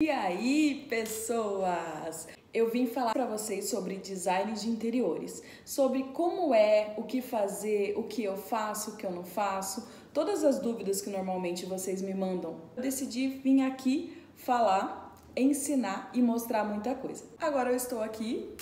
E aí, pessoas? Eu vim falar para vocês sobre design de interiores, sobre como é, o que fazer, o que eu faço, o que eu não faço, todas as dúvidas que normalmente vocês me mandam. Eu decidi vir aqui falar, ensinar e mostrar muita coisa. Agora eu estou aqui.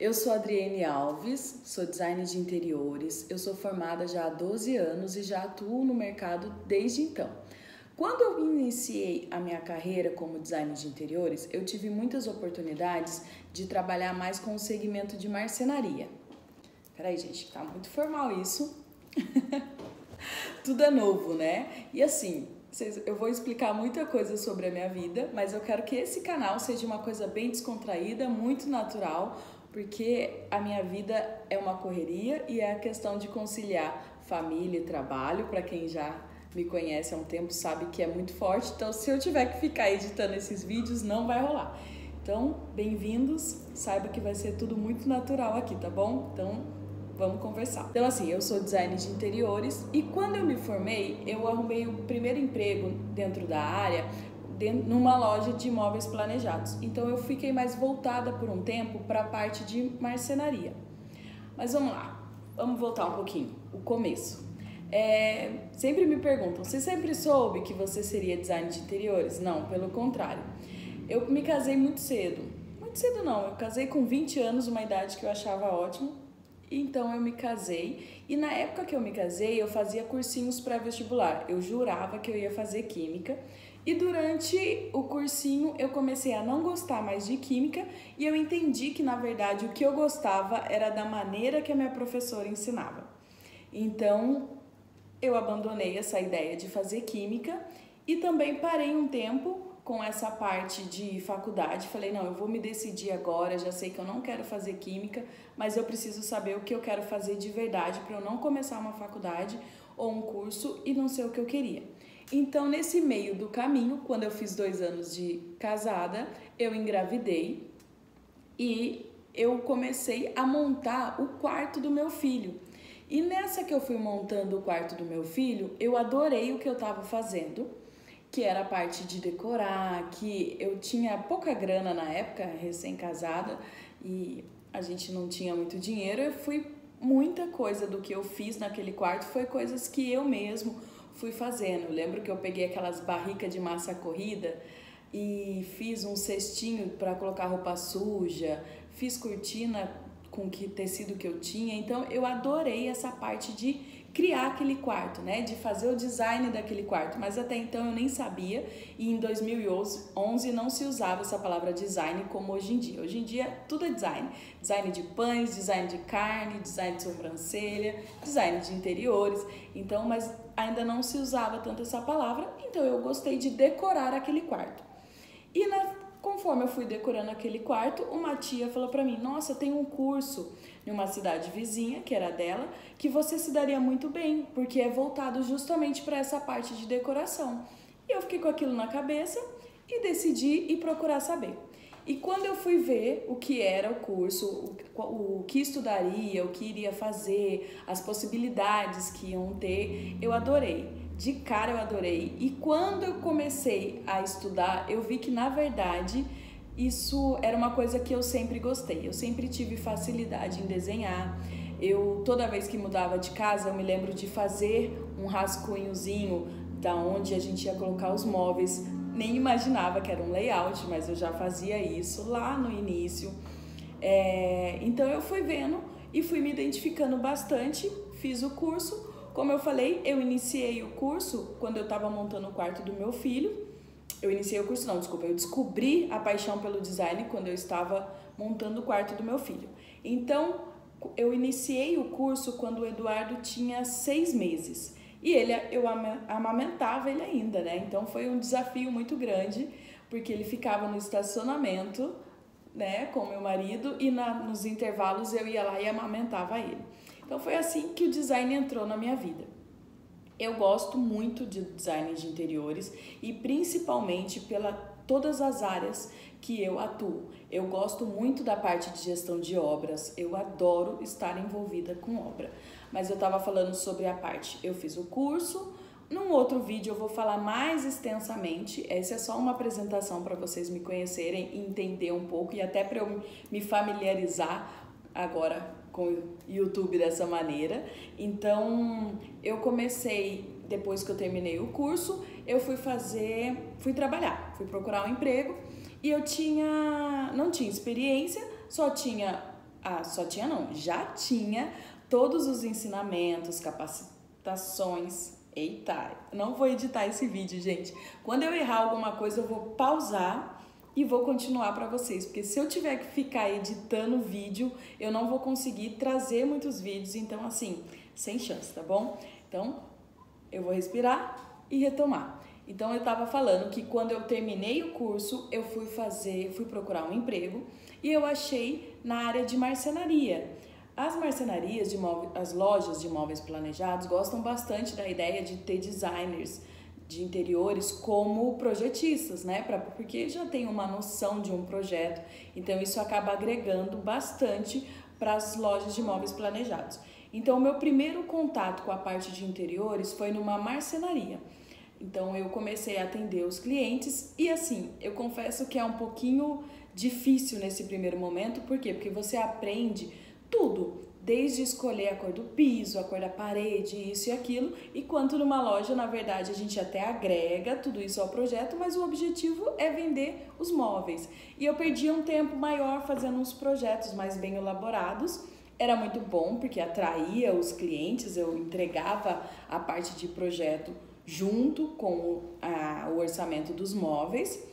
Eu sou Adriene Alves, sou designer de interiores, eu sou formada já há 12 anos e já atuo no mercado desde então. Quando eu iniciei a minha carreira como designer de interiores, eu tive muitas oportunidades de trabalhar mais com o segmento de marcenaria. Peraí, gente, tá muito formal isso. Tudo é novo, né? E assim, eu vou explicar muita coisa sobre a minha vida, mas eu quero que esse canal seja uma coisa bem descontraída, muito natural, porque a minha vida é uma correria e é a questão de conciliar família e trabalho. Para quem já me conhece há um tempo sabe que é muito forte, então se eu tiver que ficar editando esses vídeos não vai rolar. Então, bem-vindos, saiba que vai ser tudo muito natural aqui, tá bom? Então, vamos conversar. Então assim, eu sou designer de interiores e quando eu me formei, eu arrumei o primeiro emprego dentro da área, numa loja de móveis planejados. Então eu fiquei mais voltada por um tempo para a parte de marcenaria. Mas vamos lá, vamos voltar um pouquinho, o começo. Sempre me perguntam, você sempre soube que você seria designer de interiores? Não, pelo contrário. Eu me casei muito cedo. Muito cedo não, eu casei com 20 anos, uma idade que eu achava ótima. Então eu me casei e na época que eu me casei eu fazia cursinhos pré-vestibular. Eu jurava que eu ia fazer química e durante o cursinho eu comecei a não gostar mais de química e eu entendi que na verdade o que eu gostava era da maneira que a minha professora ensinava. Então eu abandonei essa ideia de fazer química e também parei um tempo com essa parte de faculdade. Falei, não, eu vou me decidir agora, já sei que eu não quero fazer química, mas eu preciso saber o que eu quero fazer de verdade para eu não começar uma faculdade ou um curso e não ser o que eu queria. Então, nesse meio do caminho, quando eu fiz 2 anos de casada, eu engravidei e eu comecei a montar o quarto do meu filho. E nessa que eu fui montando o quarto do meu filho, eu adorei o que eu estava fazendo, que era a parte de decorar, que eu tinha pouca grana na época, recém-casada, e a gente não tinha muito dinheiro. Muita coisa do que eu fiz naquele quarto foi coisas que eu mesmo fui fazendo. Eu lembro que eu peguei aquelas barricas de massa corrida e fiz um cestinho para colocar roupa suja, fiz cortina com que tecido que eu tinha. Então eu adorei essa parte de criar aquele quarto, né, de fazer o design daquele quarto, mas até então eu nem sabia e em 2011 não se usava essa palavra design como hoje em dia. Hoje em dia tudo é design, design de pães, design de carne, design de sobrancelha, design de interiores, então, mas ainda não se usava tanto essa palavra, então eu gostei de decorar aquele quarto. E conforme eu fui decorando aquele quarto, uma tia falou pra mim, nossa, tem um curso em uma cidade vizinha, que era dela, que você se daria muito bem, porque é voltado justamente para essa parte de decoração. E eu fiquei com aquilo na cabeça e decidi ir procurar saber. E quando eu fui ver o que era o curso, o que estudaria, o que iria fazer, as possibilidades que iam ter, eu adorei. De cara eu adorei. E quando eu comecei a estudar, eu vi que na verdade isso era uma coisa que eu sempre gostei. Eu sempre tive facilidade em desenhar. Toda vez que mudava de casa, eu me lembro de fazer um rascunhozinho da onde a gente ia colocar os móveis. Nem imaginava que era um layout, mas eu já fazia isso lá no início. Então eu fui vendo e fui me identificando bastante, fiz o curso. Como eu falei, eu iniciei o curso quando eu estava montando o quarto do meu filho. Eu descobri a paixão pelo design quando eu estava montando o quarto do meu filho. Então, eu iniciei o curso quando o Eduardo tinha 6 meses. E eu amamentava ele ainda, né? Então, foi um desafio muito grande, porque ele ficava no estacionamento, né, com meu marido, e nos intervalos eu ia lá e amamentava ele. Então, foi assim que o design entrou na minha vida. Eu gosto muito de design de interiores e principalmente todas as áreas que eu atuo. Eu gosto muito da parte de gestão de obras, eu adoro estar envolvida com obra. Mas eu estava falando sobre a parte, eu fiz o curso, Num outro vídeo eu vou falar mais extensamente. Essa é só uma apresentação para vocês me conhecerem e entender um pouco e até para eu me familiarizar agora com o YouTube dessa maneira. Então, eu comecei, depois que eu terminei o curso, eu fui trabalhar, fui procurar um emprego e eu não tinha experiência, já tinha todos os ensinamentos, capacitações. Eita, não vou editar esse vídeo, gente. Quando eu errar alguma coisa, eu vou pausar e vou continuar para vocês, porque se eu tiver que ficar editando vídeo, eu não vou conseguir trazer muitos vídeos, então assim, sem chance, tá bom? Então, eu vou respirar e retomar. Então, eu tava falando que quando eu terminei o curso, eu fui procurar um emprego e eu achei na área de marcenaria. As marcenarias, as lojas de móveis planejados gostam bastante da ideia de ter designers de interiores como projetistas, né? Porque já tem uma noção de um projeto, então isso acaba agregando bastante para as lojas de móveis planejados. Então, o meu primeiro contato com a parte de interiores foi numa marcenaria. Então, eu comecei a atender os clientes e assim, eu confesso que é um pouquinho difícil nesse primeiro momento, por quê? Porque você aprende tudo, desde escolher a cor do piso, a cor da parede, isso e aquilo, enquanto numa loja, na verdade, a gente até agrega tudo isso ao projeto, mas o objetivo é vender os móveis. E eu perdi um tempo maior fazendo uns projetos mais bem elaborados. Era muito bom, porque atraía os clientes, eu entregava a parte de projeto junto com o orçamento dos móveis,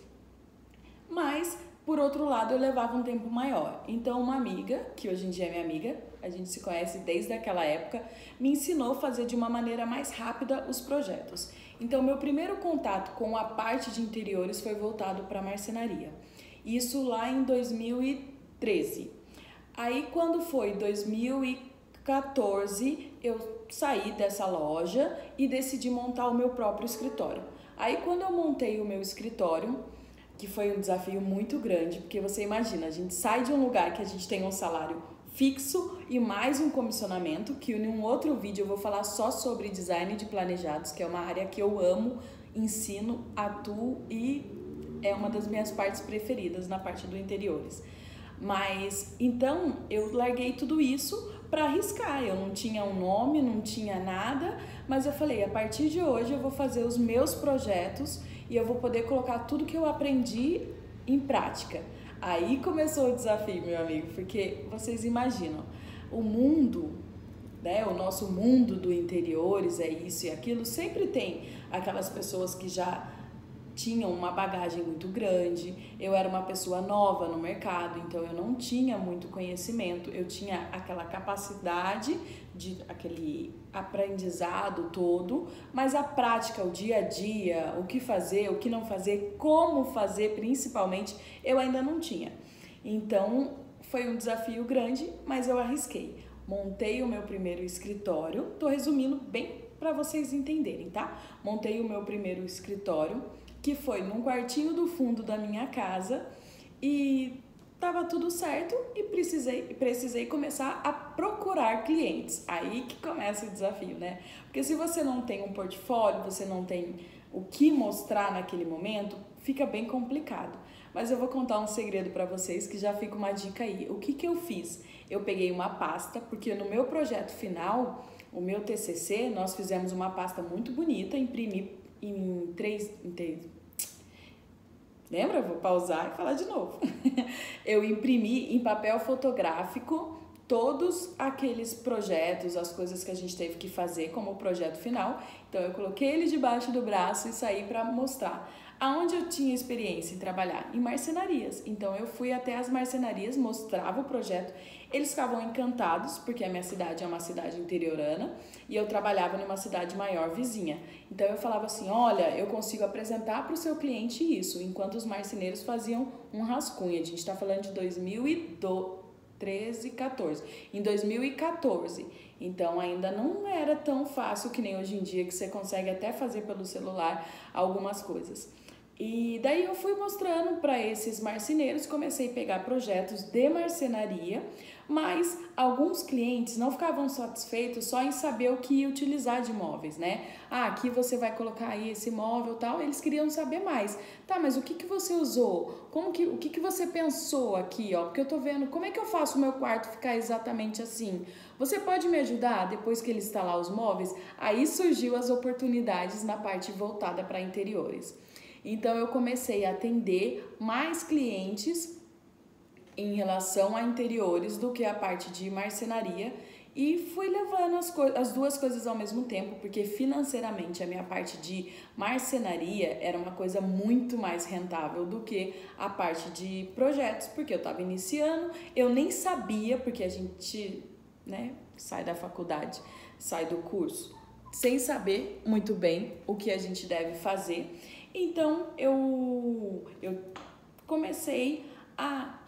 mas por outro lado eu levava um tempo maior. Então uma amiga, que hoje em dia é minha amiga, a gente se conhece desde aquela época, me ensinou a fazer de uma maneira mais rápida os projetos. Então meu primeiro contato com a parte de interiores foi voltado para a marcenaria. Isso lá em 2013. Aí quando foi 2014, eu saí dessa loja e decidi montar o meu próprio escritório. Aí quando eu montei o meu escritório, que foi um desafio muito grande, porque você imagina, a gente sai de um lugar que a gente tem um salário fixo e mais um comissionamento, que em um outro vídeo eu vou falar só sobre design de planejados, que é uma área que eu amo, ensino, atuo e é uma das minhas partes preferidas na parte do interiores. Mas então eu larguei tudo isso para arriscar. Eu não tinha um nome, não tinha nada, mas eu falei, a partir de hoje eu vou fazer os meus projetos e eu vou poder colocar tudo que eu aprendi em prática. Aí começou o desafio, meu amigo, porque vocês imaginam, o mundo, né, o nosso mundo do interiores é isso e aquilo, sempre tem aquelas pessoas que já tinham uma bagagem muito grande. Eu era uma pessoa nova no mercado, então eu não tinha muito conhecimento, eu tinha aquela capacidade de aquele aprendizado todo, mas a prática, o dia a dia, o que fazer, o que não fazer, como fazer principalmente, eu ainda não tinha. Então foi um desafio grande, mas eu arrisquei. Montei o meu primeiro escritório, tô resumindo bem para vocês entenderem, tá? Montei o meu primeiro escritório, que foi num quartinho do fundo da minha casa e tava tudo certo e precisei começar a procurar clientes. Aí que começa o desafio, né? Porque se você não tem um portfólio, você não tem o que mostrar naquele momento, fica bem complicado. Mas eu vou contar um segredo para vocês que já fica uma dica aí. O que eu fiz? Eu peguei uma pasta, porque no meu projeto final, o meu TCC, nós fizemos uma pasta muito bonita, imprimi em três. Lembra? Vou pausar e falar de novo. Eu imprimi em papel fotográfico todos aqueles projetos, as coisas que a gente teve que fazer como projeto final. Então eu coloquei ele debaixo do braço e saí para mostrar. Aonde eu tinha experiência em trabalhar? Em marcenarias. Então eu fui até as marcenarias, mostrava o projeto. Eles ficavam encantados, porque a minha cidade é uma cidade interiorana e eu trabalhava numa cidade maior vizinha. Então eu falava assim, olha, eu consigo apresentar para o seu cliente isso, enquanto os marceneiros faziam um rascunho. A gente está falando de 2013, 14. Em 2014. Então ainda não era tão fácil que nem hoje em dia, que você consegue até fazer pelo celular algumas coisas. E daí eu fui mostrando para esses marceneiros, comecei a pegar projetos de marcenaria, mas alguns clientes não ficavam satisfeitos só em saber o que utilizar de móveis, né? Ah, aqui você vai colocar aí esse móvel e tal, eles queriam saber mais. Tá, mas o que que você usou? O que que você pensou aqui, ó? Porque eu tô vendo, como é que eu faço o meu quarto ficar exatamente assim? Você pode me ajudar depois que ele instalar os móveis? Aí surgiu as oportunidades na parte voltada para interiores. Então eu comecei a atender mais clientes em relação a interiores do que a parte de marcenaria e fui levando as duas coisas ao mesmo tempo, porque financeiramente a minha parte de marcenaria era uma coisa muito mais rentável do que a parte de projetos, porque eu estava iniciando, eu nem sabia, porque a gente, né, sai da faculdade, sai do curso, sem saber muito bem o que a gente deve fazer. Então eu comecei a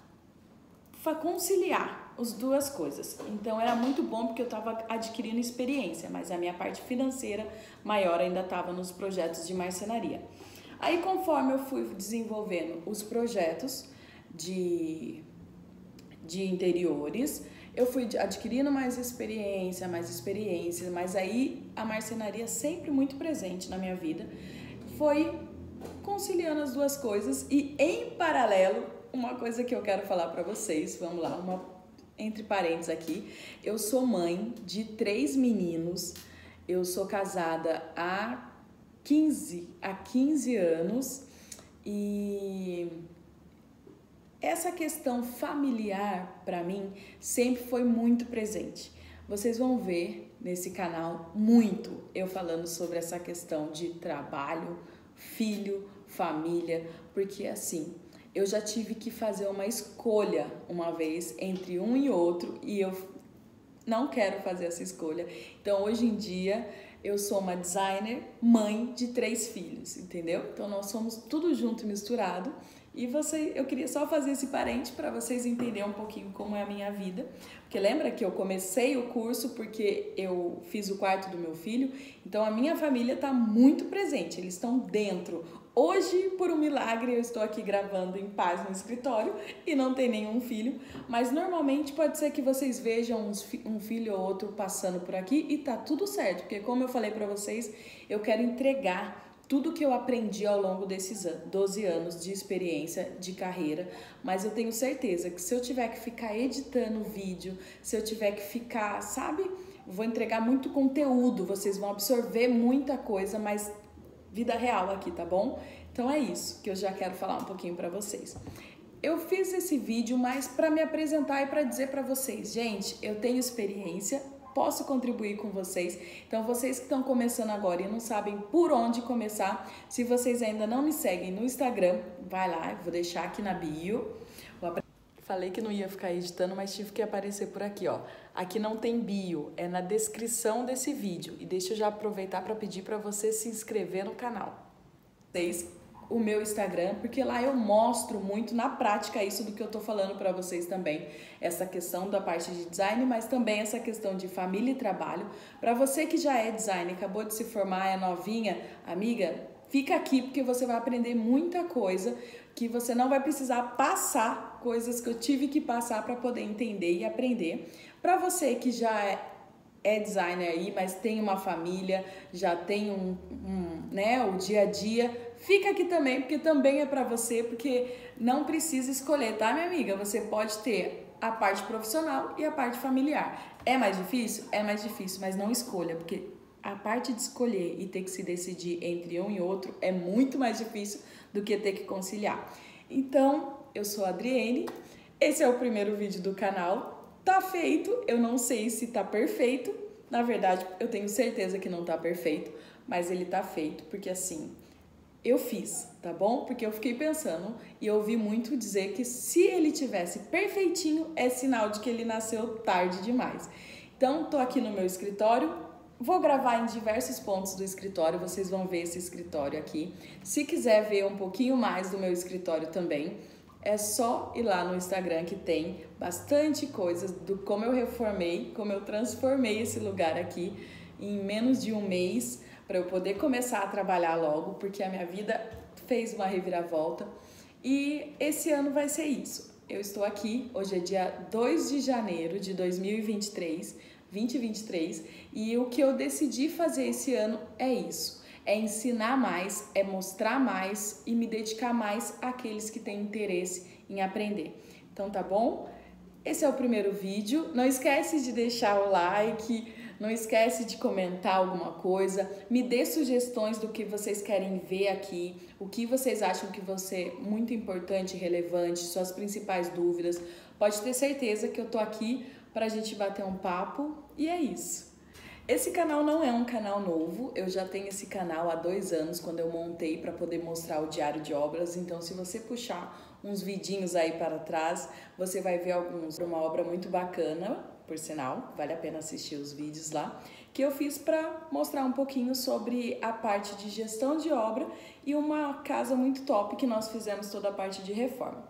conciliar as duas coisas. Então era muito bom porque eu estava adquirindo experiência, mas a minha parte financeira maior ainda estava nos projetos de marcenaria. Aí conforme eu fui desenvolvendo os projetos de interiores, eu fui adquirindo mais experiência, mas aí a marcenaria sempre muito presente na minha vida, foi conciliando as duas coisas e em paralelo, uma coisa que eu quero falar para vocês, vamos lá, entre parênteses aqui, eu sou mãe de 3 meninos, eu sou casada há 15 anos e essa questão familiar para mim sempre foi muito presente. Vocês vão ver nesse canal muito eu falando sobre essa questão de trabalho, filho, família, porque assim, eu já tive que fazer uma escolha uma vez entre um e outro e eu não quero fazer essa escolha. Então, hoje em dia, eu sou uma designer, mãe de 3 filhos, entendeu? Então, nós somos tudo junto e misturado. E eu queria só fazer esse parente para vocês entenderem um pouquinho como é a minha vida. Porque lembra que eu comecei o curso porque eu fiz o quarto do meu filho? Então, a minha família está muito presente, eles estão dentro. Hoje, por um milagre, eu estou aqui gravando em paz no escritório e não tem nenhum filho, mas normalmente pode ser que vocês vejam um filho ou outro passando por aqui e tá tudo certo, porque como eu falei para vocês, eu quero entregar tudo que eu aprendi ao longo desses 12 anos de experiência, de carreira, mas eu tenho certeza que se eu tiver que ficar editando vídeo, se eu tiver que ficar, sabe, vou entregar muito conteúdo, vocês vão absorver muita coisa, mas vida real aqui, tá bom? Então é isso que eu já quero falar um pouquinho para vocês. Eu fiz esse vídeo mais para me apresentar e para dizer para vocês, gente, eu tenho experiência, posso contribuir com vocês. Então vocês que estão começando agora e não sabem por onde começar, se vocês ainda não me seguem no Instagram, vai lá, eu vou deixar aqui na bio. Falei que não ia ficar editando, mas tive que aparecer por aqui, ó. Aqui não tem bio, é na descrição desse vídeo. E deixa eu já aproveitar para pedir para você se inscrever no canal. O meu Instagram, porque lá eu mostro muito na prática isso do que eu tô falando para vocês também. Essa questão da parte de design, mas também essa questão de família e trabalho. Para você que já é designer, acabou de se formar, é novinha, amiga, fica aqui porque você vai aprender muita coisa que você não vai precisar passar coisas que eu tive que passar para poder entender e aprender. Para você que já é designer aí, mas tem uma família, já tem né, o dia a dia, fica aqui também, porque também é para você, porque não precisa escolher, tá, minha amiga? Você pode ter a parte profissional e a parte familiar. É mais difícil? É mais difícil, mas não escolha, porque a parte de escolher e ter que se decidir entre um e outro é muito mais difícil do que ter que conciliar. Então, eu sou a Adriene, esse é o primeiro vídeo do canal, tá feito, eu não sei se tá perfeito, na verdade eu tenho certeza que não tá perfeito, mas ele tá feito, porque assim, eu fiz, tá bom? Porque eu fiquei pensando e ouvi muito dizer que se ele tivesse perfeitinho, é sinal de que ele nasceu tarde demais. Então, tô aqui no meu escritório, vou gravar em diversos pontos do escritório, vocês vão ver esse escritório aqui. Se quiser ver um pouquinho mais do meu escritório também, é só ir lá no Instagram que tem bastante coisas do como eu reformei, como eu transformei esse lugar aqui em menos de um mês para eu poder começar a trabalhar logo, porque a minha vida fez uma reviravolta e esse ano vai ser isso. Eu estou aqui, hoje é dia 2 de janeiro de 2023, e o que eu decidi fazer esse ano é isso. É ensinar mais, é mostrar mais e me dedicar mais àqueles que têm interesse em aprender. Então tá bom? Esse é o primeiro vídeo. Não esquece de deixar o like, não esquece de comentar alguma coisa, me dê sugestões do que vocês querem ver aqui, o que vocês acham que vai ser muito importante e relevante, suas principais dúvidas. Pode ter certeza que eu tô aqui pra gente bater um papo e é isso. Esse canal não é um canal novo, eu já tenho esse canal há 2 anos, quando eu montei para poder mostrar o diário de obras. Então, se você puxar uns vidinhos aí para trás, você vai ver alguns, uma obra muito bacana, por sinal, vale a pena assistir os vídeos lá, que eu fiz para mostrar um pouquinho sobre a parte de gestão de obra e uma casa muito top que nós fizemos toda a parte de reforma.